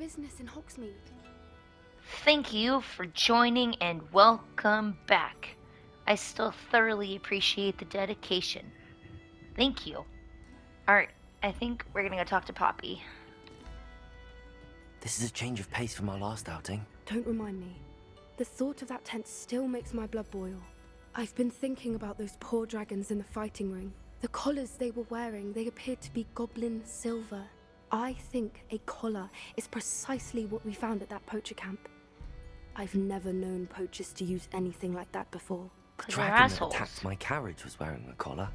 business in Hogsmeade? Thank you for joining and welcome back. I still thoroughly appreciate the dedication. Thank you. Alright, I think we're gonna go talk to Poppy. This is a change of pace from our last outing. Don't remind me. The thought of that tent still makes my blood boil. I've been thinking about those poor dragons in the fighting ring. The collars they were wearing, they appeared to be goblin silver. I think a collar is precisely what we found at that poacher camp. I've never known poachers to use anything like that before. The 'Cause they're dragon that assholes. attacked my carriage was wearing a collar,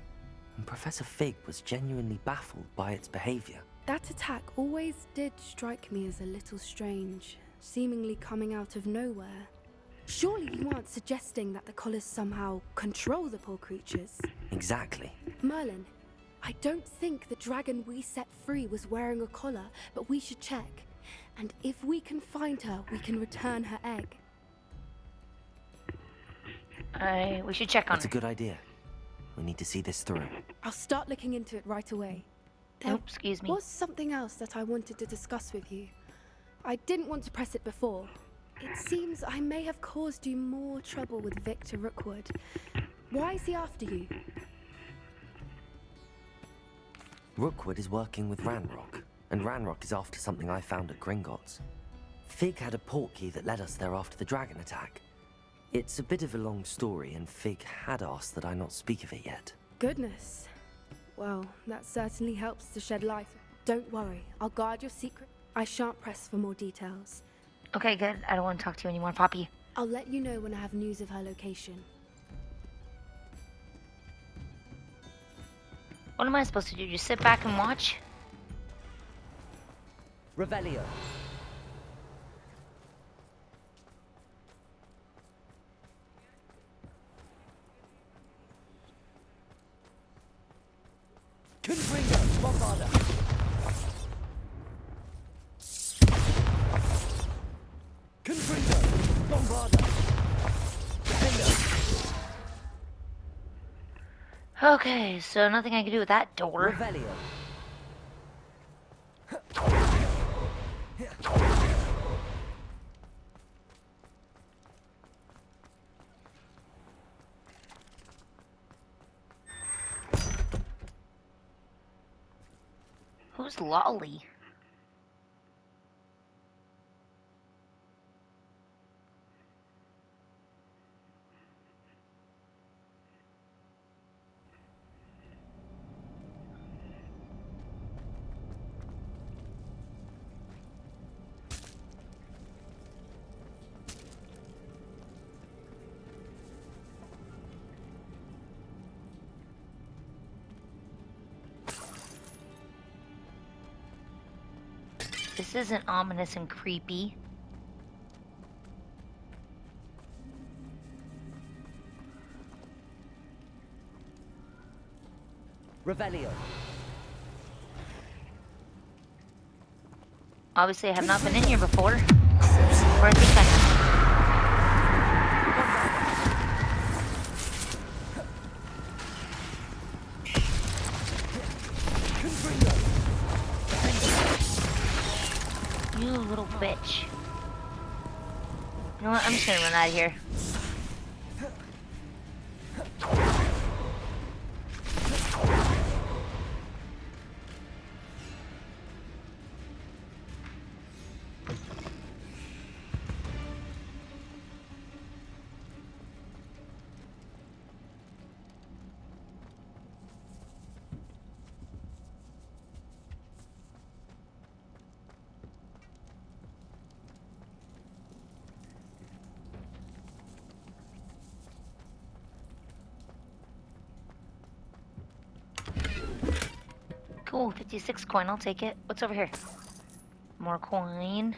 and Professor Fig was genuinely baffled by its behavior. That attack always did strike me as a little strange, seemingly coming out of nowhere. Surely you aren't suggesting that the collars somehow control the poor creatures? Exactly. Merlin, I don't think the dragon we set free was wearing a collar, but we should check. And if we can find her, we can return her egg. We should check on That's a her. good idea. We need to see this through. I'll start looking into it right away. There Nope, excuse me. was something else that I wanted to discuss with you. I didn't want to press it before. It seems I may have caused you more trouble with Victor Rookwood. Why is he after you? Rookwood is working with Ranrock, and Ranrock is after something I found at Gringotts. Fig had a portkey that led us there after the dragon attack. It's a bit of a long story, and Fig had asked that I not speak of it yet. Goodness. Well, that certainly helps to shed light. Don't worry, I'll guard your secret. I shan't press for more details. Okay, good. I don't want to talk to you anymore, Poppy. I'll let you know when I have news of her location. What am I supposed to do? Just sit back and watch? Revelio. Confringo, Bombarda. Confringo, Bombarda. Defender. Okay, so nothing I can do with that door. Revelio. Who's Lolly? This isn't ominous and creepy. Revelio. Obviously, I have not been in here before. Or I think I have. You little bitch. You know what? I'm just gonna run out of here. Cool, 56 coin, I'll take it. What's over here? More coin.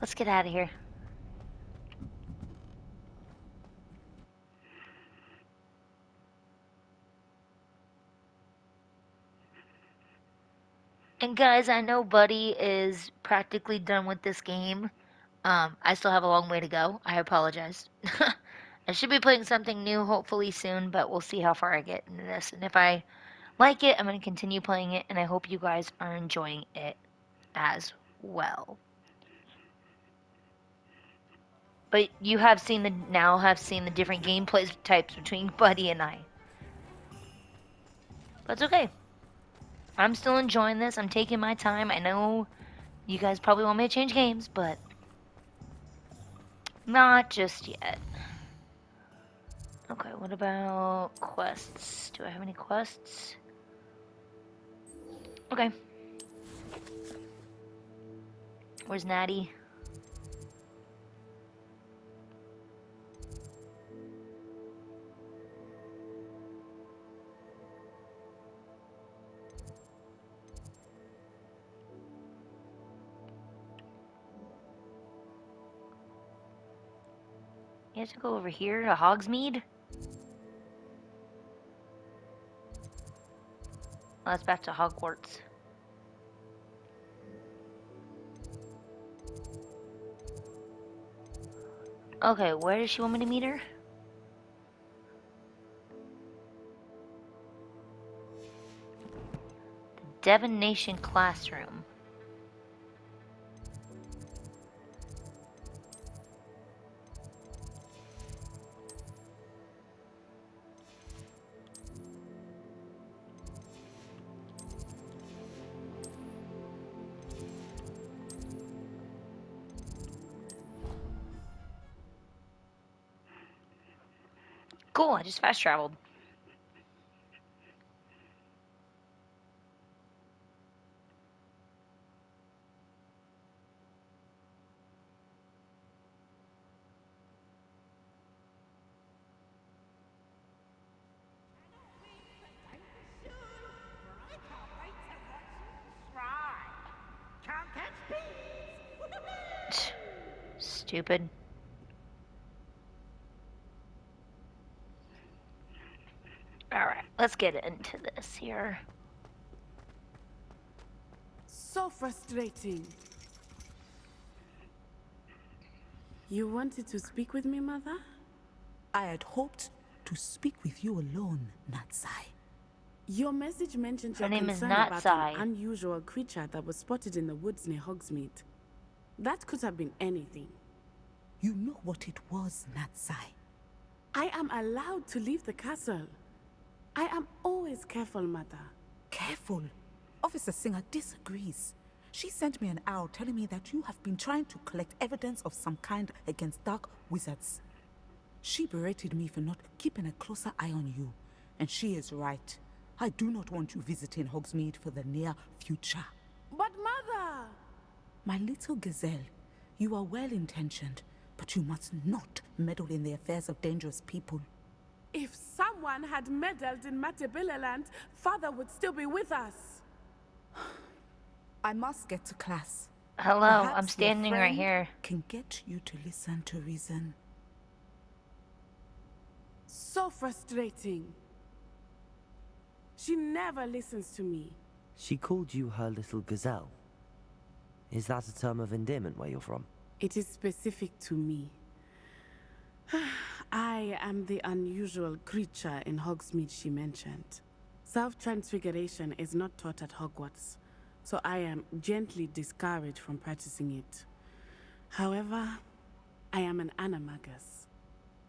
Let's get out of here. And guys, I know Buddy is practically done with this game. I still have a long way to go. I apologize. I should be playing something new hopefully soon, but we'll see how far I get into this. And if I like it, I'm going to continue playing it, and I hope you guys are enjoying it as well. But you have seen the different gameplay types between Buddy and I. That's okay. I'm still enjoying this. I'm taking my time. I know you guys probably want me to change games, but not just yet. Okay, what about quests? Do I have any quests? Okay. Where's Natty? You have to go over here to Hogsmeade? Oh, that's back to Hogwarts. Okay, where does she want me to meet her? The Divination Classroom. Cool, I just fast traveled. Stupid. Alright, let's get into this here. So frustrating. You wanted to speak with me, Mother? I had hoped to speak with you alone, Natsai. Your message mentioned Her your name is concern about Natsai. an unusual creature that was spotted in the woods near Hogsmeade. That could have been anything. You know what it was, Natsai. I am allowed to leave the castle. I am always careful, Mother. Careful. Officer Singer disagrees. She sent me an owl telling me that you have been trying to collect evidence of some kind against dark wizards. She berated me for not keeping a closer eye on you. And she is right. I do not want you visiting Hogsmeade for the near future. But Mother! My little gazelle, you are well-intentioned, but you must not meddle in the affairs of dangerous people. If someone had meddled in Matabeleland, Father would still be with us. I must get to class. Hello, Perhaps I'm your standing right friend here. Can get you to listen to reason. So frustrating. She never listens to me. She called you her little gazelle. Is that a term of endearment where you're from? It is specific to me. I am the unusual creature in Hogsmeade she mentioned. Self-transfiguration is not taught at Hogwarts, so I am gently discouraged from practicing it. However, I am an animagus,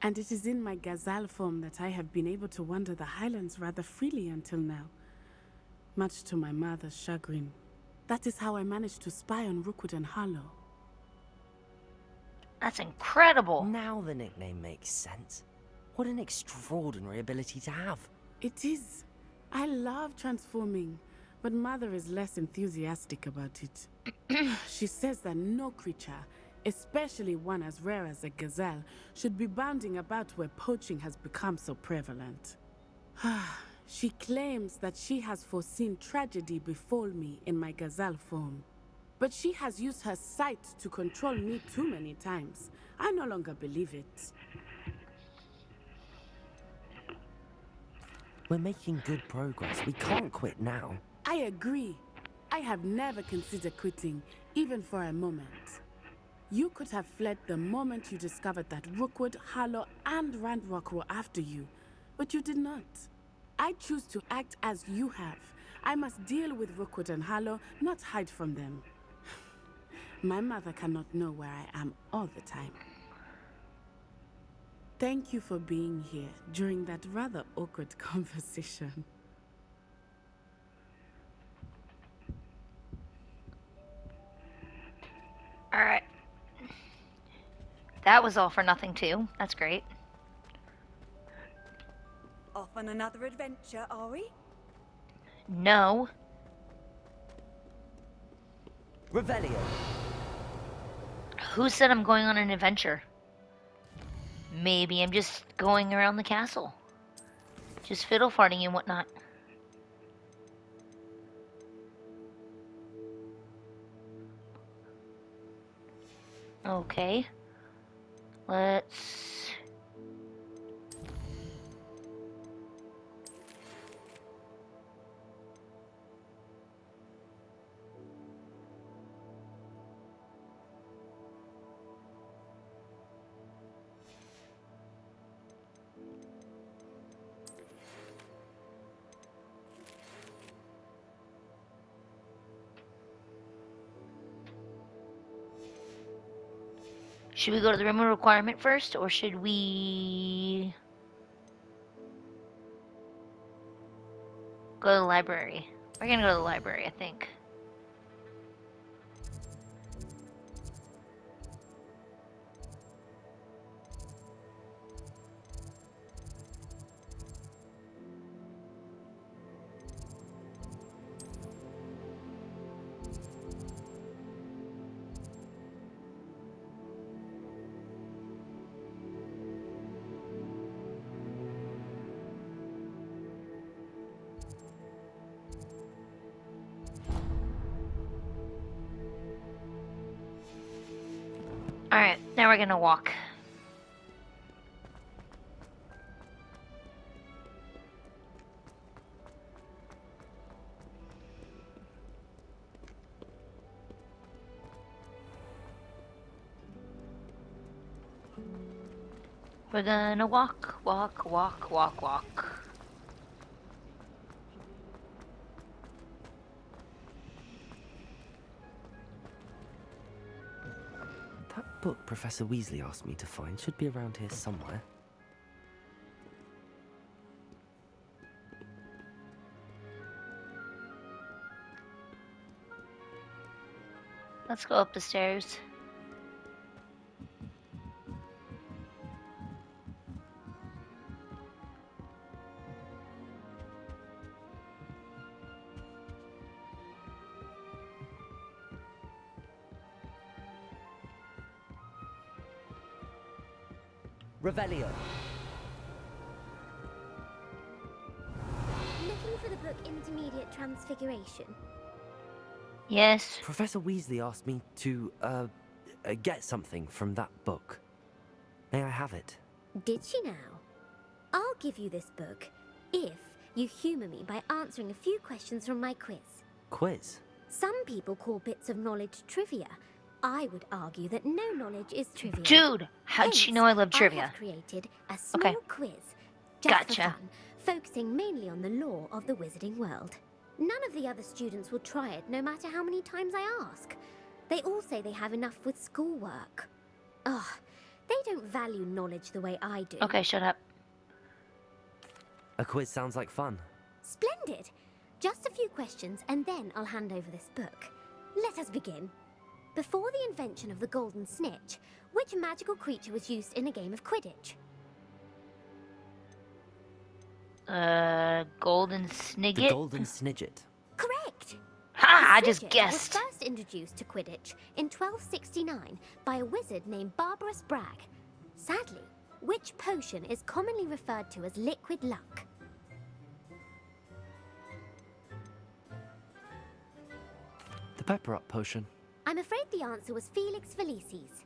and it is in my gazelle form that I have been able to wander the Highlands rather freely until now, much to my mother's chagrin. That is how I managed to spy on Rookwood and Harlow. That's incredible. Now the nickname makes sense. What an extraordinary ability to have. It is. I love transforming, but Mother is less enthusiastic about it. She says that no creature, especially one as rare as a gazelle, should be bounding about where poaching has become so prevalent. She claims that she has foreseen tragedy befall me in my gazelle form. But she has used her sight to control me too many times. I no longer believe it. We're making good progress. We can't quit now. I agree. I have never considered quitting, even for a moment. You could have fled the moment you discovered that Rookwood, Harlow, and Ranrock were after you, but you did not. I choose to act as you have. I must deal with Rookwood and Harlow, not hide from them. My mother cannot know where I am all the time. Thank you for being here during that rather awkward conversation. Alright. That was all for nothing, too. That's great. Off on another adventure, are we? No. Revelio. Who said I'm going on an adventure? Maybe I'm just going around the castle. Just fiddle farting and whatnot. Okay. Let's... Should we go to the room of requirement first, or should we go to the library? We're gonna go to the library, I think. Alright, now we're gonna walk. We're gonna walk, walk, walk, walk, walk. That book Professor Weasley asked me to find should be around here somewhere. Let's go up the stairs. Revelio. Looking for the book Intermediate Transfiguration. Yes. Professor Weasley asked me to, get something from that book. May I have it? Did she now? I'll give you this book if you humour me by answering a few questions from my quiz. Quiz? Some people call bits of knowledge trivia. I would argue that no knowledge is trivia. Dude, how'd she Hence, know I love I trivia? have created a small Okay. quiz just Gotcha. for fun, focusing mainly on the lore of the wizarding world. None of the other students will try it, no matter how many times I ask. They all say they have enough with schoolwork. Ugh, they don't value knowledge the way I do. Okay, shut up. A quiz sounds like fun. Splendid! Just a few questions, and then I'll hand over this book. Let us begin. Before the invention of the golden snitch, which magical creature was used in a game of Quidditch? Golden The Snigget? Golden Snidget. Correct! Ha! I The just Snidget guessed. was first introduced to Quidditch in 1269 by a wizard named Barbarous Bragg. Sadly, which potion is commonly referred to as liquid luck? The Pepper Up potion. I'm afraid the answer was Felix Felicis.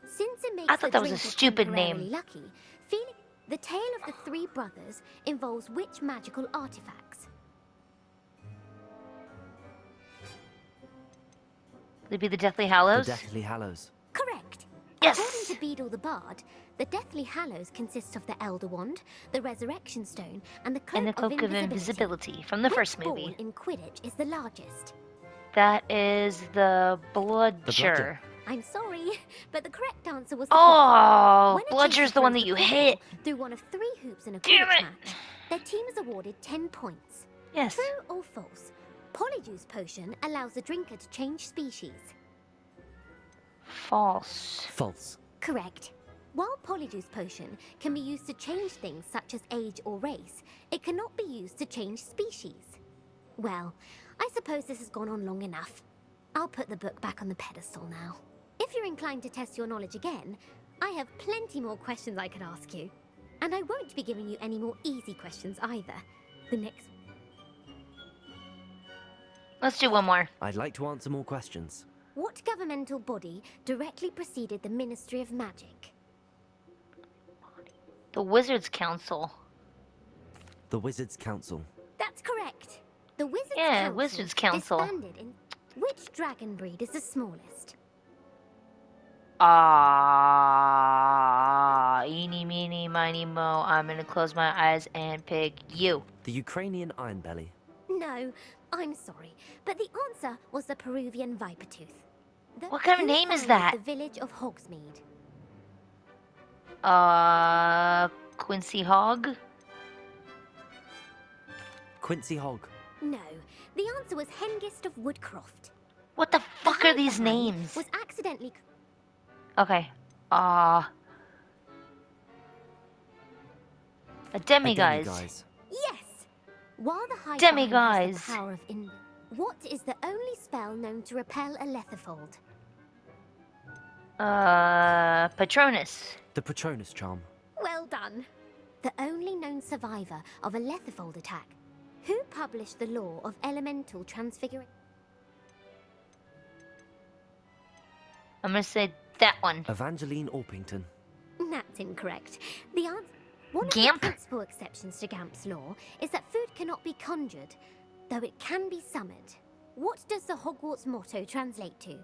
Since it makes I thought the that was a drinker stupid temporarily name. lucky, the tale of the three brothers involves which magical artifacts? Would it be the Deathly The Hallows? Deathly Hallows. Correct. Yes! According to Beadle the Bard, the Deathly Hallows consist of the Elder Wand, the Resurrection Stone, and the Cloak, And the Cloak of Invisibility from the first Which movie. ball in Quidditch is the largest? That is the Bludger. I'm sorry, but the correct answer was the football. Oh, When a Bludger's chaser the one throws that you football hit. through one of 3 hoops in a Damn Quidditch it. match, their team is awarded 10 points. Yes. True or false? Polyjuice Potion allows the drinker to change species. False. False. Correct. While Polyjuice Potion can be used to change things such as age or race, it cannot be used to change species. Well, I suppose this has gone on long enough. I'll put the book back on the pedestal now. If you're inclined to test your knowledge again, I have plenty more questions I could ask you. And I won't be giving you any more easy questions either. The next... Let's do one more. I'd like to answer more questions. What governmental body directly preceded the Ministry of Magic? The Wizards Council. The Wizards Council. That's correct. The Wizards Yeah, Council Wizards Council. disbanded in... Which dragon breed is the smallest? Eeny, meeny, miny, mo. I'm gonna close my eyes and pick you. The Ukrainian Ironbelly. No, I'm sorry, but the answer was the Peruvian Vipertooth. What kind of Who name is founded that? The village of Hogsmeade. Quincy Hogg? Quincy Hogg. No, the answer was Hengist of Woodcroft. What the fuck The are these High names? Was accidentally... Okay. A demiguise. Demiguise. Yes! While the High Demiguise. Demiguise has the power of what is the only spell known to repel a Lethifold? Patronus. The Patronus charm. Well done. The only known survivor of a Lethifold attack. Who published the law of elemental transfiguration? I'm gonna say that one. Evangeline Orpington. That's incorrect. The answer... One of Gamp? the principal exceptions to Gamp's law is that food cannot be conjured, though it can be summoned. What does the Hogwarts motto translate to?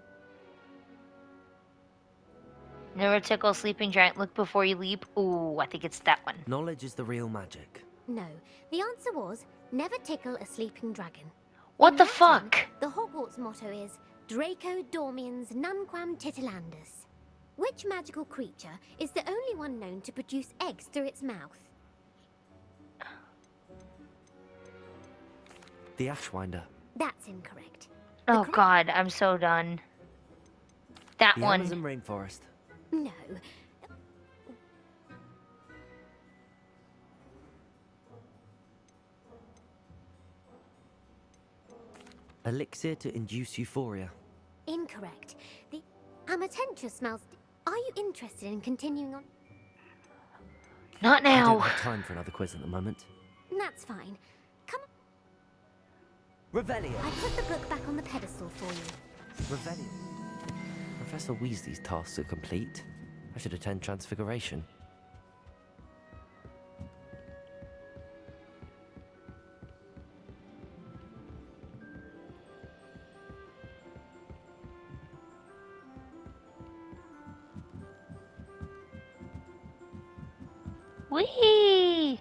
Never tickle a sleeping giant. Look before you leap. Ooh, I think it's that one. Knowledge is the real magic. No, the answer was never tickle a sleeping dragon. What In the Latin, fuck? The Hogwarts motto is Draco Dormiens Nunquam Titilandus. Which magical creature is the only one known to produce eggs through its mouth? The Ashwinder. That's incorrect. Oh correct- god, I'm so done. That The one. Amazon rainforest. No. Elixir to induce euphoria. Incorrect. The Amatentra smells... Are you interested in continuing on? Not I don't now. have time for another quiz at the moment. That's fine. Come on. Revelio. I put the book back on the pedestal for you. Revelio. Professor Weasley's tasks are complete. I should attend Transfiguration. Whee!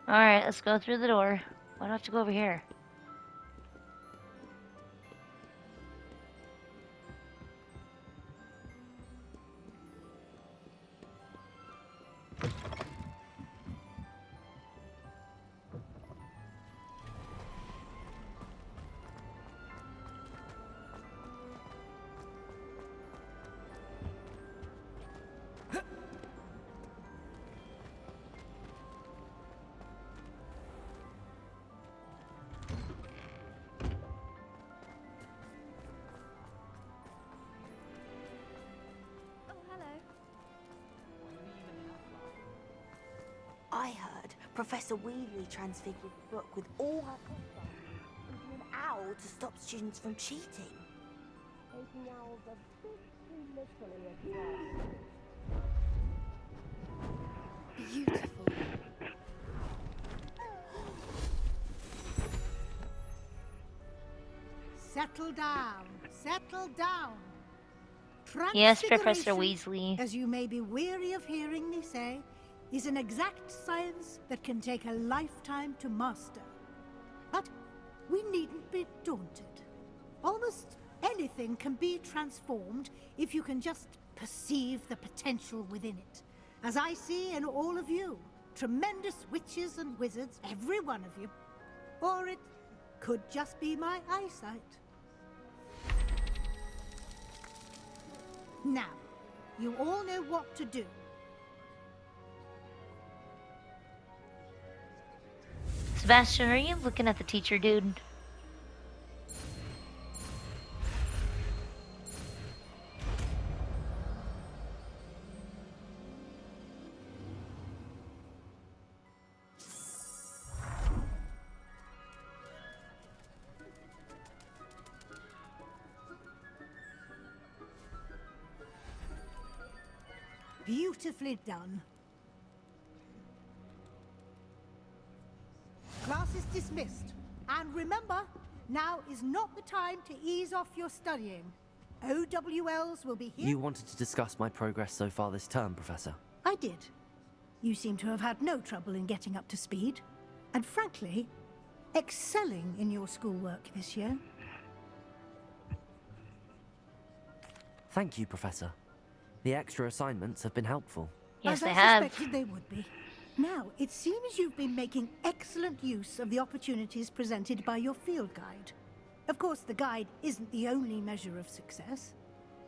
Alright, let's go through the door. Why do I have to go over here? Oh, hello. I heard Professor Weasley transfigured the book with all her powers into an owl to stop students from cheating. Taking owls a bit too literally at first. Beautiful. settle down. Settle down. Yes, Professor Transfiguration, Weasley. as you may be weary of hearing me say, is an exact science that can take a lifetime to master. But we needn't be daunted. Almost anything can be transformed if you can just perceive the potential within it. As I see in all of you, tremendous witches and wizards, every one of you. Or it could just be my eyesight. Now, you all know what to do. Sebastian, are you looking at the teacher, dude? Beautifully done. Class is dismissed. And remember, now is not the time to ease off your studying. OWLs will be here. You wanted to discuss my progress so far this term, Professor? I did. You seem to have had no trouble in getting up to speed. And frankly, excelling in your schoolwork this year. Thank you, Professor. The extra assignments have been helpful. Yes, As they I have. suspected they would be. Now, it seems you've been making excellent use of the opportunities presented by your field guide. Of course, the guide isn't the only measure of success.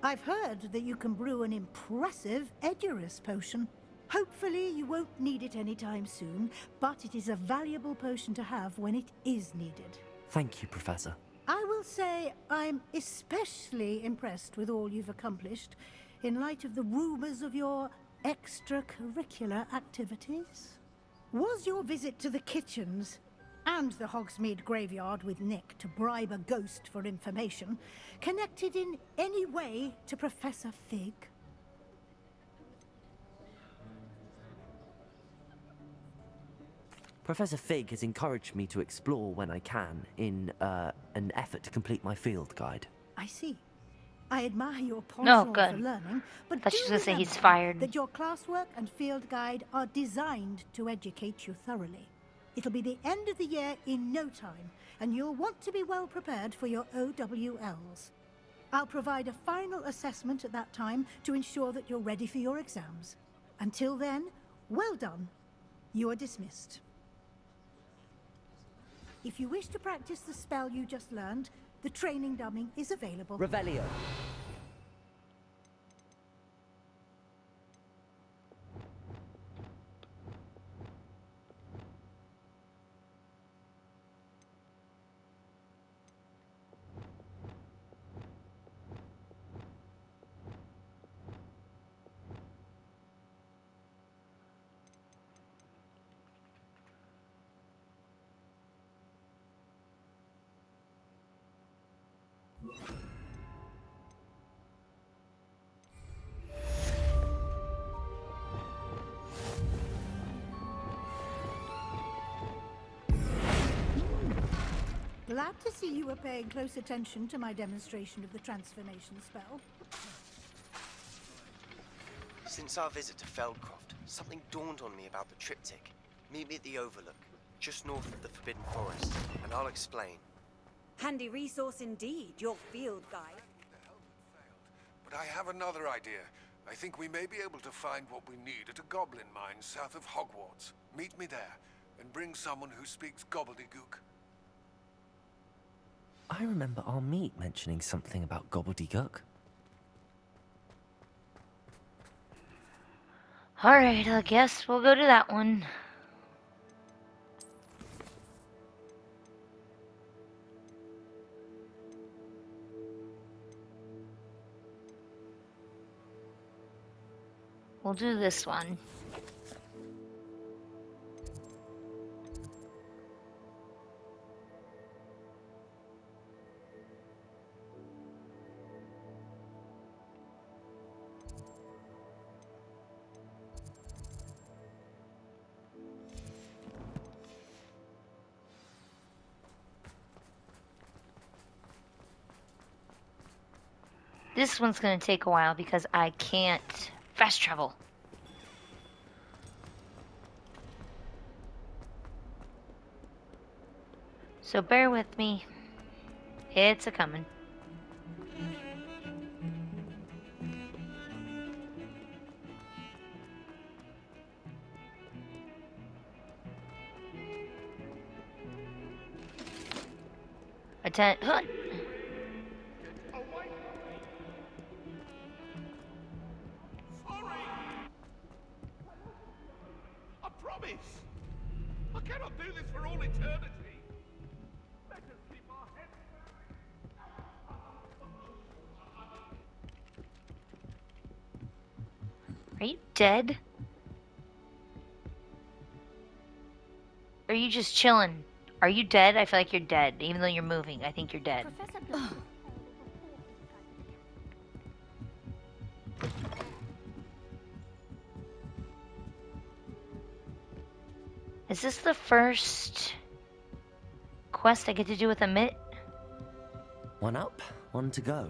I've heard that you can brew an impressive Edurus potion. Hopefully, you won't need it anytime soon, but it is a valuable potion to have when it is needed. Thank you, Professor. I will say I'm especially impressed with all you've accomplished in light of the rumors of your extracurricular activities. Was your visit to the kitchens and the Hogsmeade graveyard with Nick to bribe a ghost for information connected in any way to Professor Fig? Professor Fig has encouraged me to explore when I can in an effort to complete my field guide. I see. I admire your No, penchant good. for learning, but Thought do she was gonna say he's remember fired. that your classwork and field guide are designed to educate you thoroughly. It'll be the end of the year in no time, and you'll want to be well prepared for your OWLs. I'll provide a final assessment at that time to ensure that you're ready for your exams. Until then, well done. You are dismissed. If you wish to practice the spell you just learned, the training dummy is available. Revelio. Glad to see you were paying close attention to my demonstration of the transformation spell. Since our visit to Feldcroft, something dawned on me about the triptych. Meet me at the Overlook, just north of the Forbidden Forest, and I'll explain. Handy resource indeed, your field guide. But I have another idea. I think we may be able to find what we need at a goblin mine south of Hogwarts. Meet me there, and bring someone who speaks gobbledygook. I remember our meet mentioning something about gobbledygook. Alright, I guess we'll go to that one. We'll do this one. This one's gonna take a while because I can't fast travel. So bear with me. It's a coming. Attend. I promise! I cannot do this for all eternity! Let us keep our heads Are you dead? Or are you just chilling? Are you dead? I feel like you're dead. Even though you're moving, I think you're dead. Is this the first quest I get to do with a mitt? One up, one to go.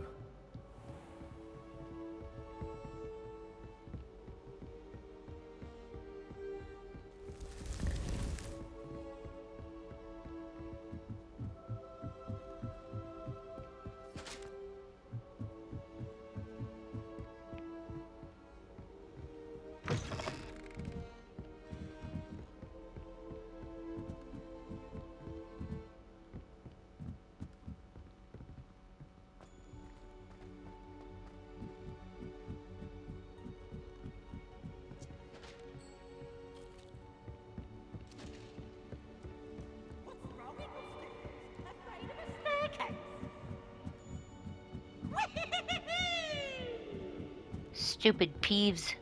Stupid peeves.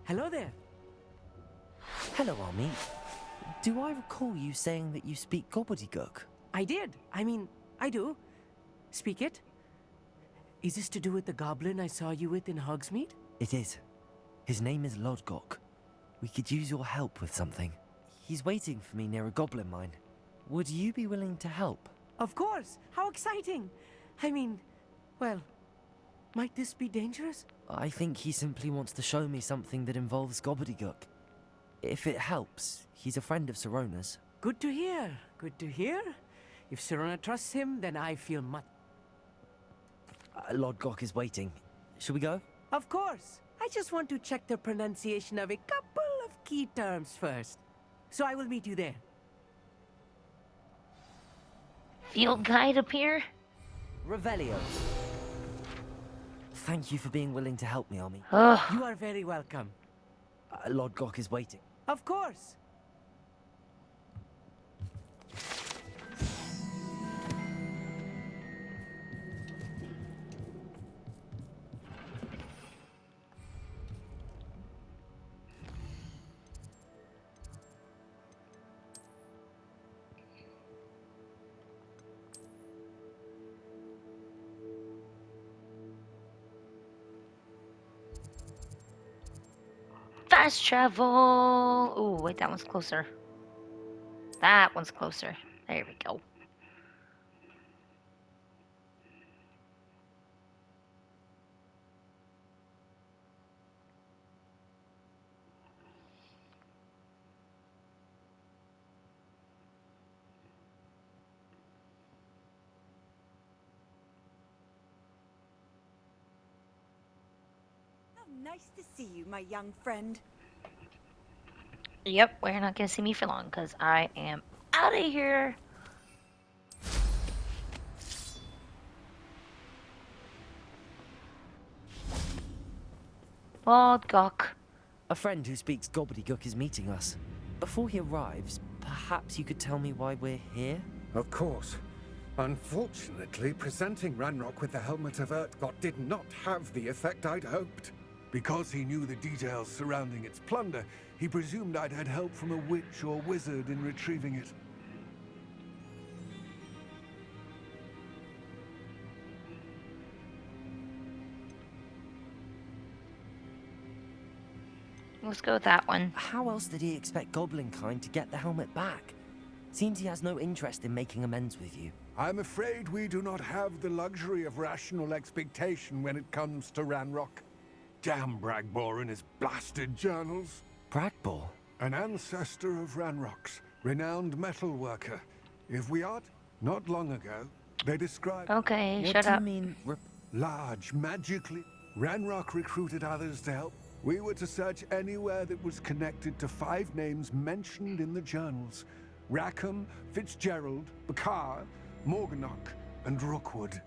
Hello there. Hello, Army. Do I recall you saying that you speak gobbledygook? I did. I mean, I do. Speak it. Is this to do with the goblin I saw you with in Hogsmeade? It is. His name is Lodgok. We could use your help with something. He's waiting for me near a goblin mine. Would you be willing to help? Of course. How exciting. I mean, well, might this be dangerous? I think he simply wants to show me something that involves gobbledygook. If it helps, he's a friend of Sirona's. Good to hear. Good to hear. If Sirona trusts him, then I feel much... Lodgok is waiting. Shall we go? Of course. I just want to check the pronunciation of a couple of key terms first. So I will meet you there. Field guide up here? Revelio. Thank you for being willing to help me, Army. Ugh. You are very welcome. Lodgok is waiting. Of course. Fast travel! Ooh, wait, that one's closer. That one's closer. There we go. How nice to see you, my young friend. Yep, we're not gonna see me for long because I am out of here. Lodgok. A friend who speaks gobbledygook is meeting us. Before he arrives, perhaps you could tell me why we're here? Of course. Unfortunately, presenting Ranrock with the Helmet of Urtkot did not have the effect I'd hoped. Because he knew the details surrounding its plunder, he presumed I'd had help from a witch or wizard in retrieving it. Let's go with that one. How else did he expect Goblin kind to get the helmet back? Seems he has no interest in making amends with you. I'm afraid we do not have the luxury of rational expectation when it comes to Ranrock. Damn Bragbor and his blasted journals. Bragbor? An ancestor of Ranrock's, renowned metal worker. If we are not long ago, they described... Okay, what shut do up. You mean, large, magically. Ranrock recruited others to help. We were to search anywhere that was connected to 5 names mentioned in the journals. Rackham, Fitzgerald, Bakar, Morganach, and Rookwood.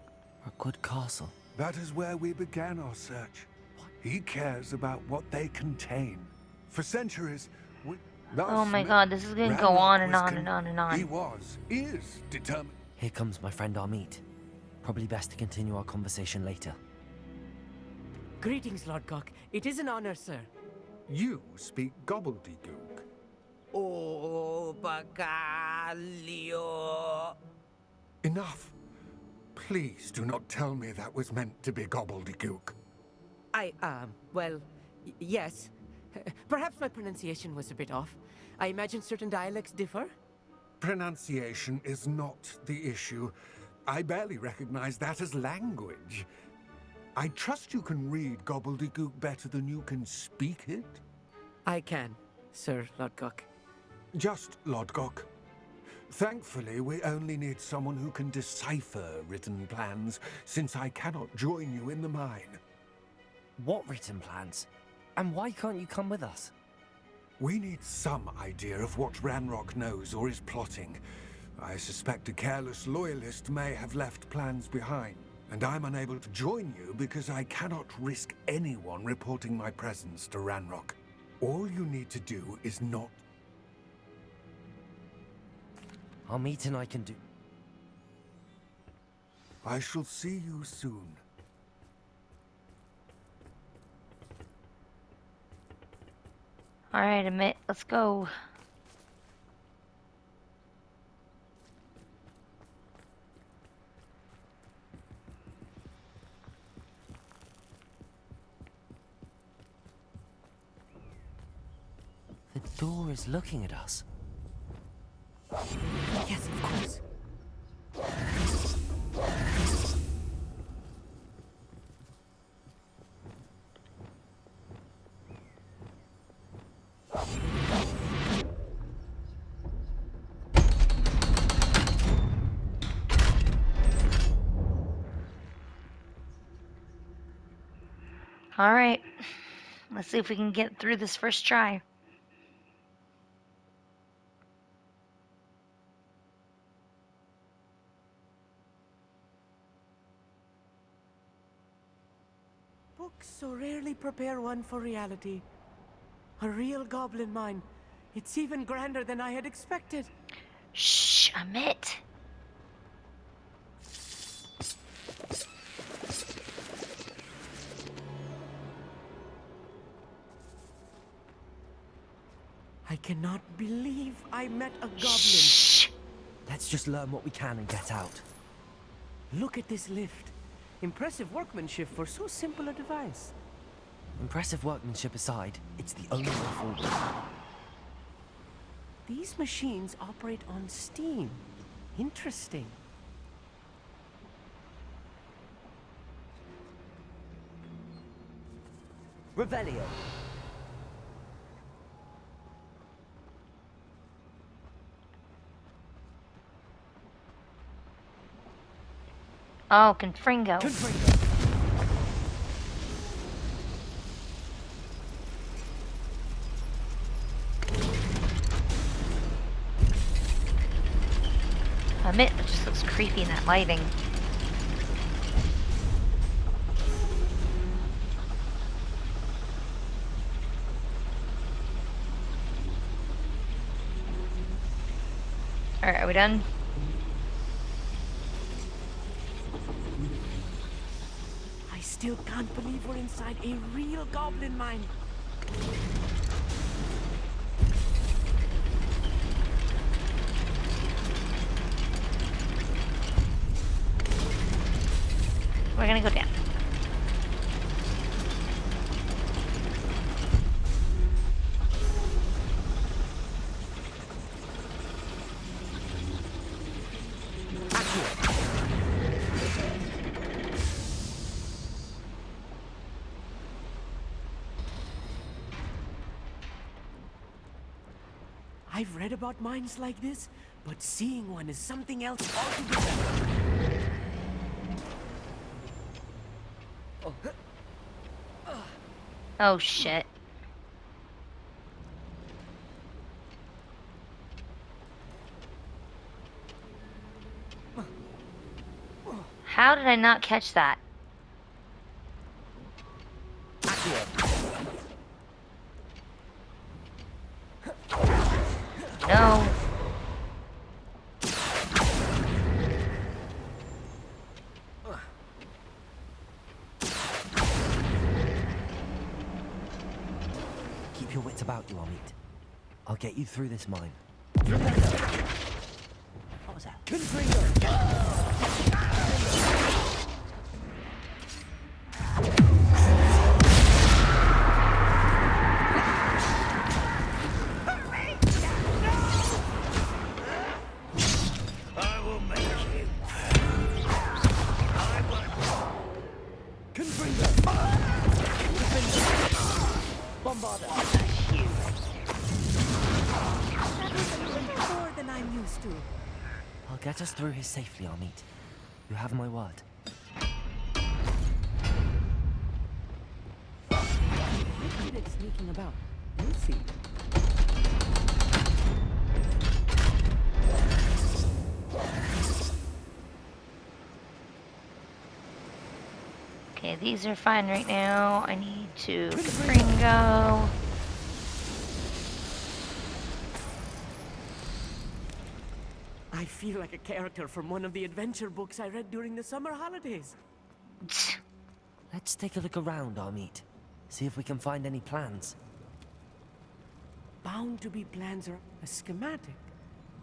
Rookwood Castle? That is where we began our search. He cares about what they contain. For centuries, oh my god, this is gonna go on and on and on and on. He is determined. Here comes my friend Amit. Probably best to continue our conversation later. Greetings, Lord Gok. It is an honor, sir. You speak gobbledygook. Oh, Bagalio. Enough. Please do not tell me that was meant to be gobbledygook. Well, yes. Perhaps my pronunciation was a bit off. I imagine certain dialects differ. Pronunciation is not the issue. I barely recognize that as language. I trust you can read gobbledygook better than you can speak it? I can, Sir Lodgok. Just Lodgok. Thankfully, we only need someone who can decipher written plans, since I cannot join you in the mine. What written plans? And why can't you come with us? We need some idea of what Ranrock knows or is plotting. I suspect a careless loyalist may have left plans behind, and I'm unable to join you because I cannot risk anyone reporting my presence to Ranrock. All you need to do is not... Amit and I can do... I shall see you soon. Alright, Amit, let's go. The door is looking at us. Yes, of course. Alright, let's see if we can get through this first try. Books so rarely prepare one for reality. A real goblin mine. It's even grander than I had expected. Shh, Amit. I cannot believe I met a goblin. Shh. Let's just learn what we can and get out. Look at this lift. Impressive workmanship for so simple a device. Impressive workmanship aside, it's the only way forward. These machines operate on steam. Interesting. Revelio. Oh, Confringo. Amit, it just looks creepy in that lighting. Alright, are we done? I still can't believe we're inside a real goblin mine. We're gonna go down. I've read about mines like this, but seeing one is something else altogether. Oh shit. How did I not catch that? No. Keep your wits about you, Amit. I'll get you through this mine. What was that? I will make you. I will. Confringo! Bombarder! That was a little more than I'm used to. I'll get us through here safely, Amit. You have my word. Look at it sneaking about. We'll see. Okay, these are fine right now. I need to Gringo. I feel like a character from one of the adventure books I read during the summer holidays. Let's take a look around, Amit. See if we can find any plans. Bound to be plans or a schematic.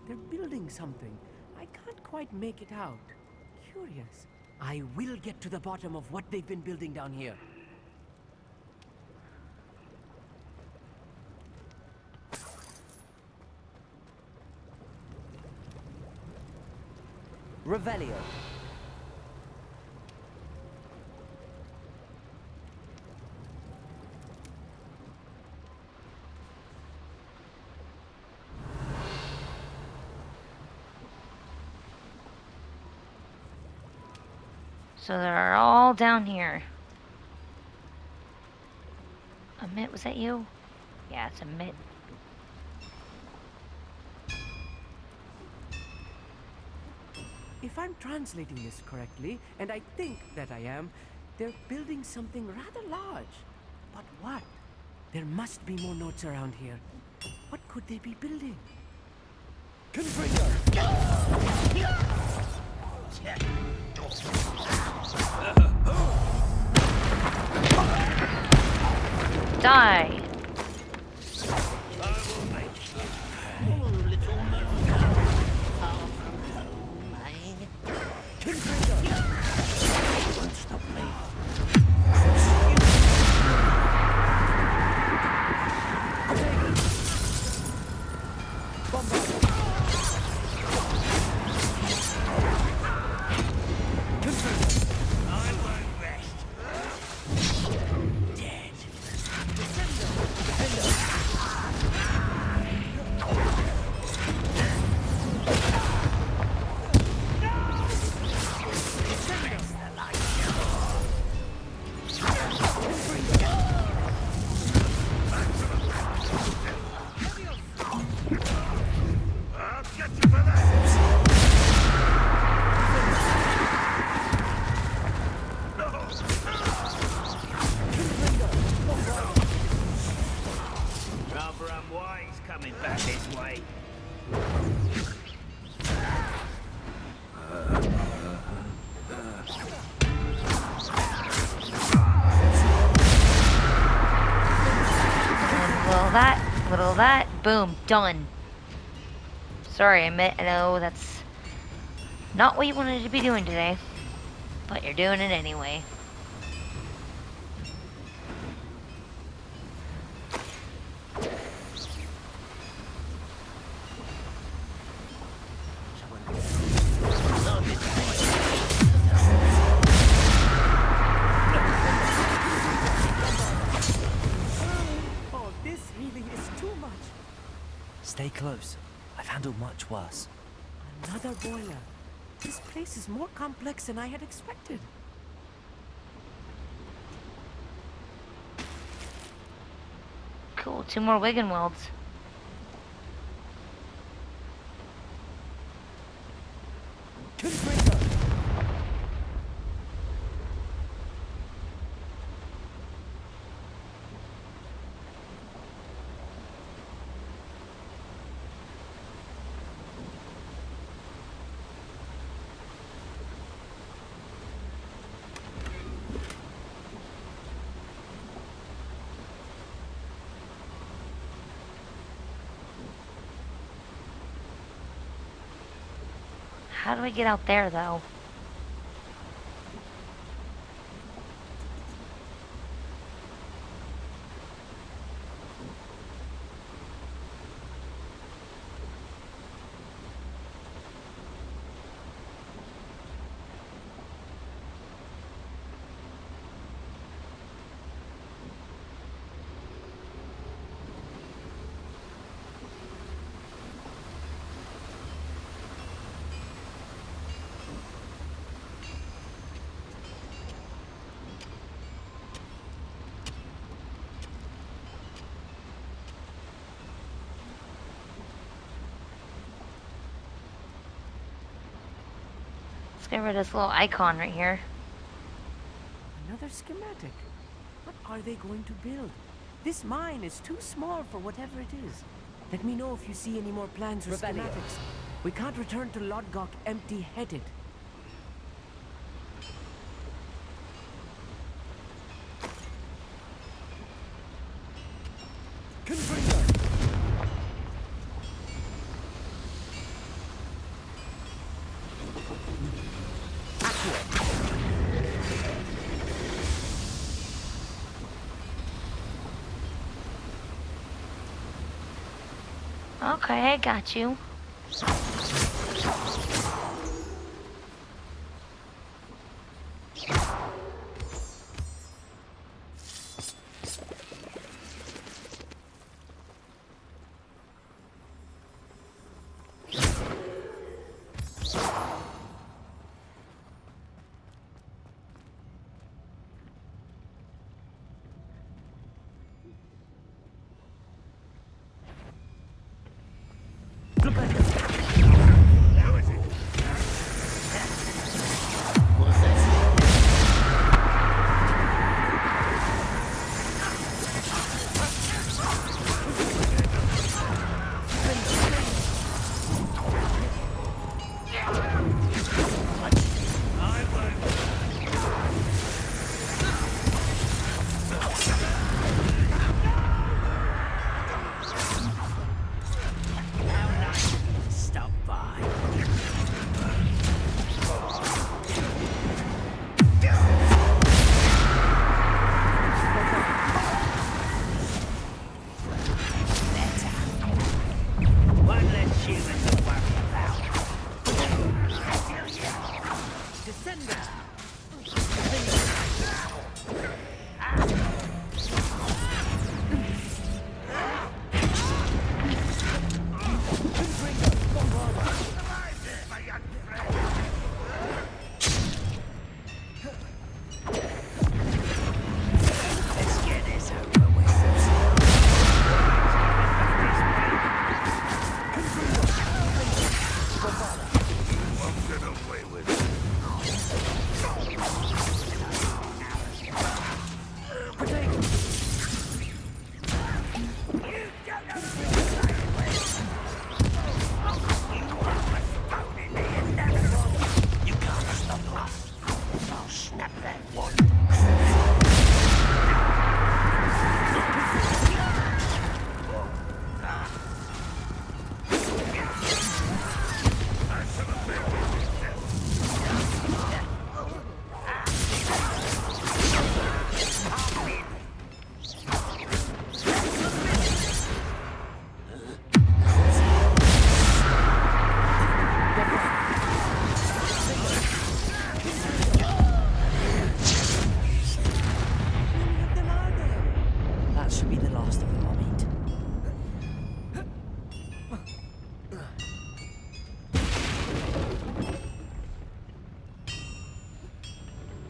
They're building something. I can't quite make it out. Curious. I will get to the bottom of what they've been building down here. Revelio. So they're all down here. Amit, was that you? Yeah, it's Amit. If I'm translating this correctly, and I think that I am, they're building something rather large. But what? There must be more notes around here. What could they be building? Die! Little that, boom, done. Sorry, I know that's not what you wanted to be doing today, but you're doing it anyway. Stay close. I've handled much worse. Another boiler. This place is more complex than I had expected. Cool, 2 more Wigan welds. How do I get out there, though? Get rid of this little icon right here. Another schematic. What are they going to build? This mine is too small for whatever it is. Let me know if you see any more plans or schematics. We can't return to Lodgok empty-headed. Okay, I got you.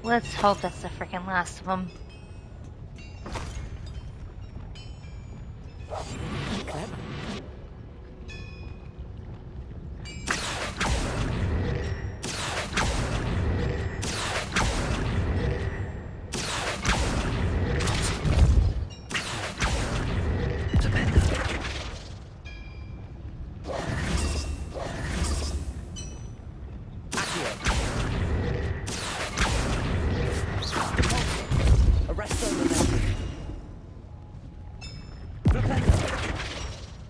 let's hope that's the freaking last of them. Clever.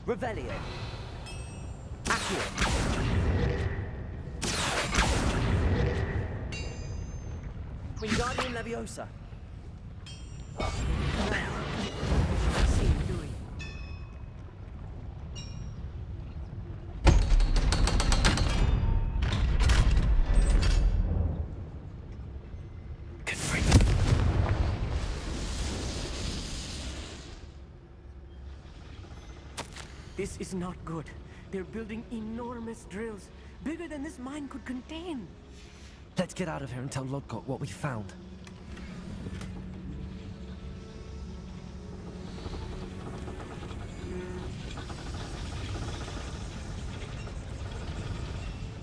Revelio. Accio. Wingardium Leviosa. This is not good. They're building enormous drills, bigger than this mine could contain. Let's get out of here and tell Lodgok what we found.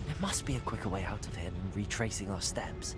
There must be a quicker way out of here than retracing our steps.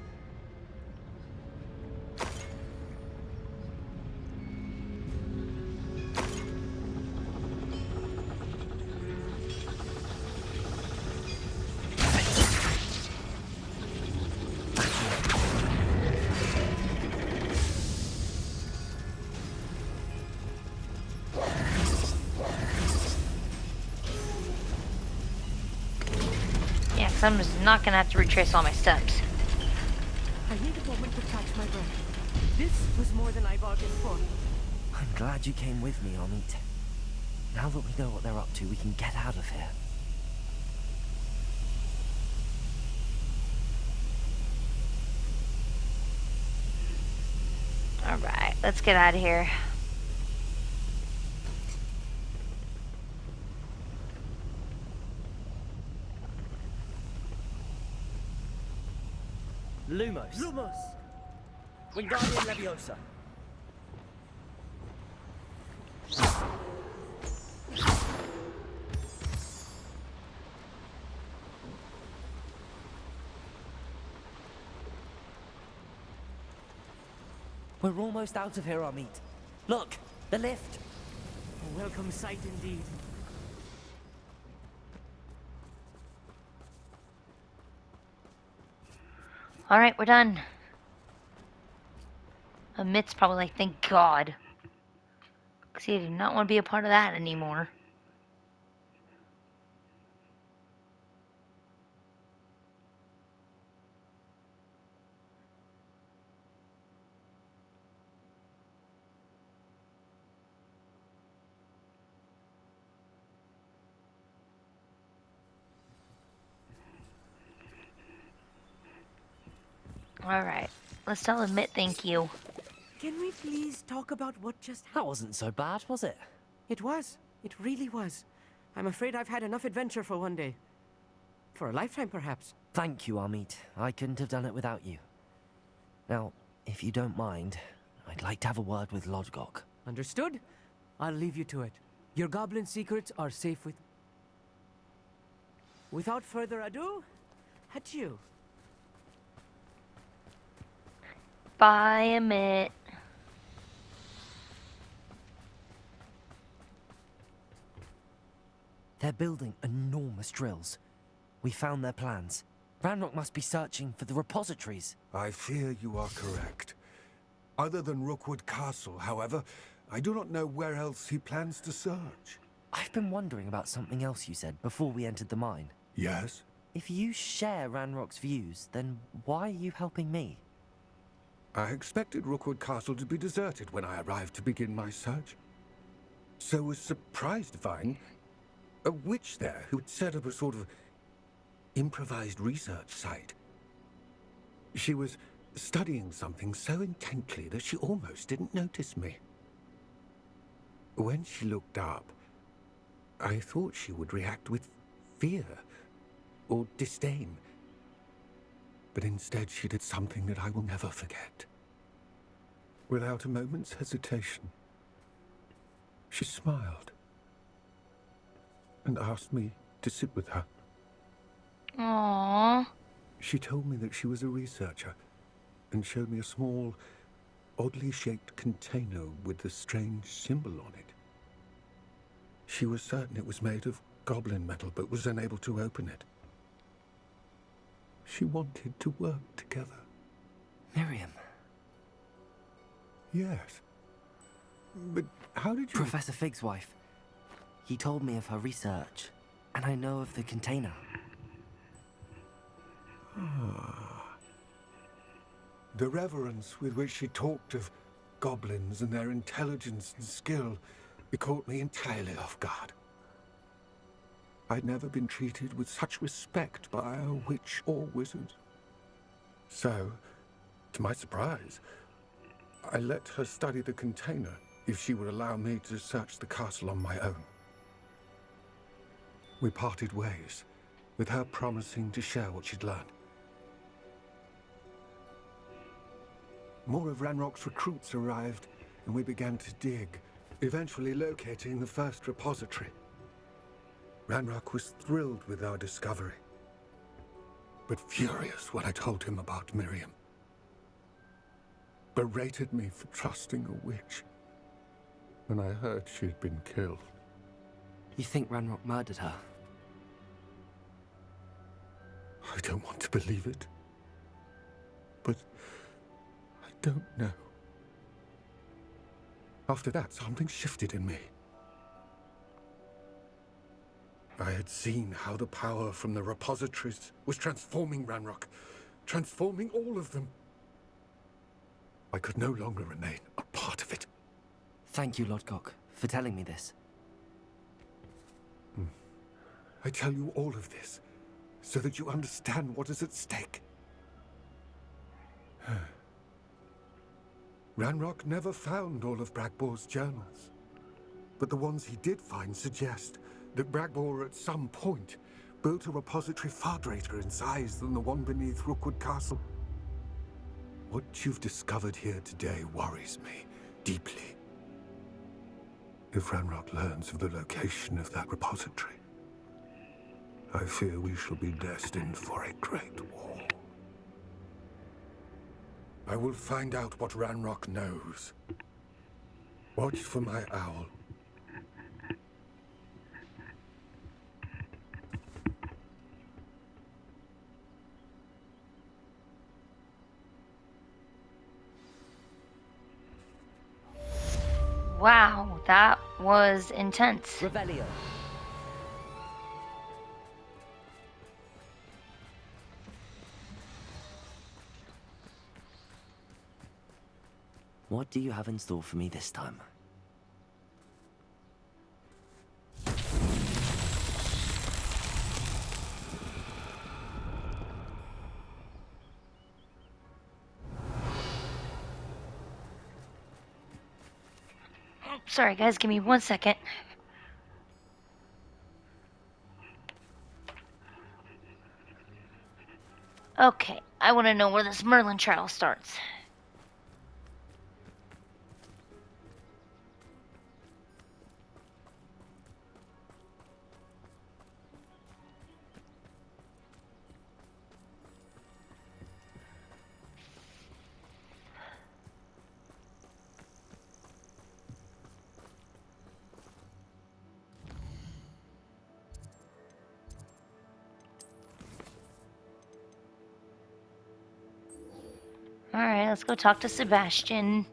So I'm just not gonna have to retrace all my steps. I need a moment to catch my breath. This was more than I bargained for. I'm glad you came with me, Amit. Now that we know what they're up to, we can get out of here. Alright, let's get out of here. Lumos. Lumos! Wingardium Leviosa. We're almost out of here, Amit. Look, the lift. A welcome sight indeed. Alright, we're done. Amit's probably like, thank God. Because he did not want to be a part of that anymore. Alright, let's tell Amit thank you. Can we please talk about what just happened? That wasn't so bad, was it? It was. It really was. I'm afraid I've had enough adventure for one day. For a lifetime, perhaps. Thank you, Amit. I couldn't have done it without you. Now, if you don't mind, I'd like to have a word with Lodgok. Understood? I'll leave you to it. Your goblin secrets are safe with... Without further ado, adieu. Bye, Amit. They're building enormous drills. We found their plans. Ranrock must be searching for the repositories. I fear you are correct. Other than Rookwood Castle, however, I do not know where else he plans to search. I've been wondering about something else you said before we entered the mine. Yes? If you share Ranrock's views, then why are you helping me? I expected Rookwood Castle to be deserted when I arrived to begin my search. So was surprised to find a witch there who had set up a sort of improvised research site. She was studying something so intently that she almost didn't notice me. When she looked up, I thought she would react with fear or disdain. But instead she did something that I will never forget. Without a moment's hesitation, she smiled and asked me to sit with her. Aww. She told me that she was a researcher and showed me a small, oddly shaped container with a strange symbol on it. She was certain it was made of goblin metal, but was unable to open it. She wanted to work together. Miriam. Yes. But how did you... Professor Fig's wife. He told me of her research, and I know of the container. The reverence with which she talked of goblins and their intelligence and skill, it caught me entirely off guard. I'd never been treated with such respect by a witch or wizard. So, to my surprise, I let her study the container if she would allow me to search the castle on my own. We parted ways, with her promising to share what she'd learned. More of Ranrock's recruits arrived, and we began to dig, eventually locating the first repository. Ranrock was thrilled with our discovery, but furious when I told him about Miriam. Berated me for trusting a witch when I heard she'd been killed. You think Ranrock murdered her? I don't want to believe it, but I don't know. After that, something shifted in me. I had seen how the power from the repositories was transforming Ranrock, transforming all of them. I could no longer remain a part of it. Thank you, Lodgok, for telling me this. I tell you all of this so that you understand what is at stake. Ranrock never found all of Bragbor's journals, but the ones he did find suggest that Bragbor at some point built a repository far greater in size than the one beneath Rookwood Castle. What you've discovered here today worries me deeply. If Ranrock learns of the location of that repository, I fear we shall be destined for a great war. I will find out what Ranrock knows. Watch for my owl. Wow, that was intense. Revelio. What do you have in store for me this time? Sorry guys, give me 1 second. Okay, I want to know where this Merlin trial starts. Alright, let's go talk to Sebastian.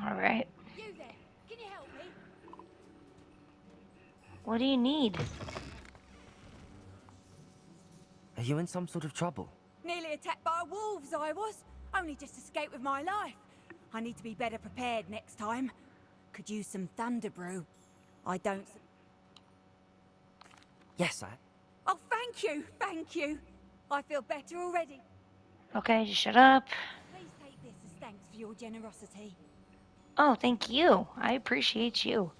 Alright. You there? Can you help me? What do you need? Are you in some sort of trouble? Nearly attacked by wolves, I was. Only just escaped with my life. I need to be better prepared next time. Could use some thunder brew. I don't... Yes, sir. Oh, thank you, thank you. I feel better already. Okay, just shut up. Please take this as thanks for your generosity. Oh, thank you. I appreciate you.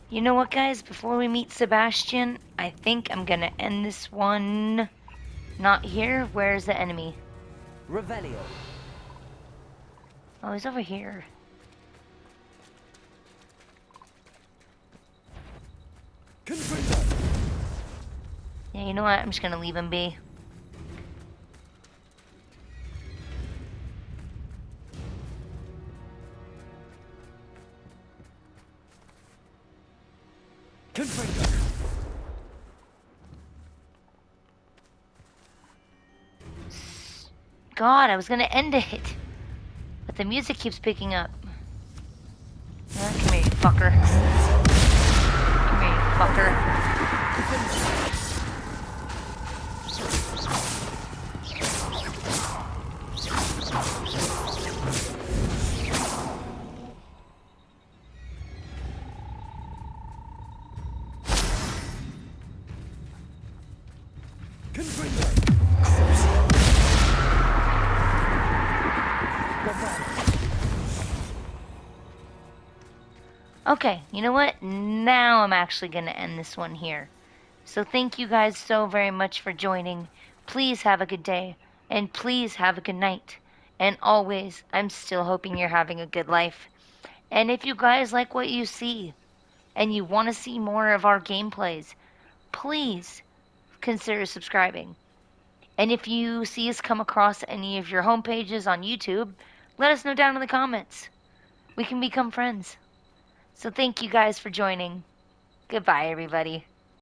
You know what, guys? Before we meet Sebastian, I think I'm gonna end this one not here. Where's the enemy? Revelio. Oh, he's over here. Yeah, you know what? I'm just gonna leave him be. God, I was gonna end it. But the music keeps picking up. Come here, you fucker. Come here, you fucker. Okay, you know what? Now I'm actually going to end this one here. So thank you guys so very much for joining. Please have a good day. And please have a good night. And always, I'm still hoping you're having a good life. And if you guys like what you see, and you want to see more of our gameplays, please consider subscribing. And if you see us come across any of your homepages on YouTube, let us know down in the comments. We can become friends. So thank you guys for joining. Goodbye, everybody.